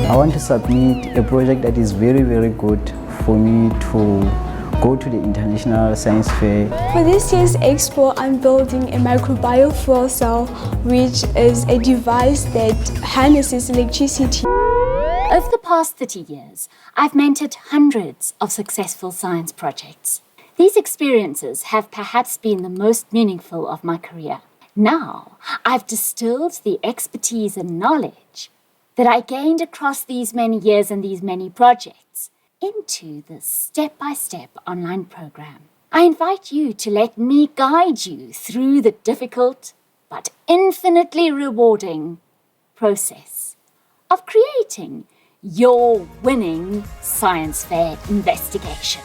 I want to submit a project that is very, very good for me to go to the International Science Fair. For this year's expo, I'm building a microbial fuel cell, which is a device that harnesses electricity. Over the past 30 years, I've mentored hundreds of successful science projects. These experiences have perhaps been the most meaningful of my career. Now, I've distilled the expertise and knowledge that I gained across these many years and these many projects into this step-by-step online program. I invite you to let me guide you through the difficult but infinitely rewarding process of creating your winning science fair investigation.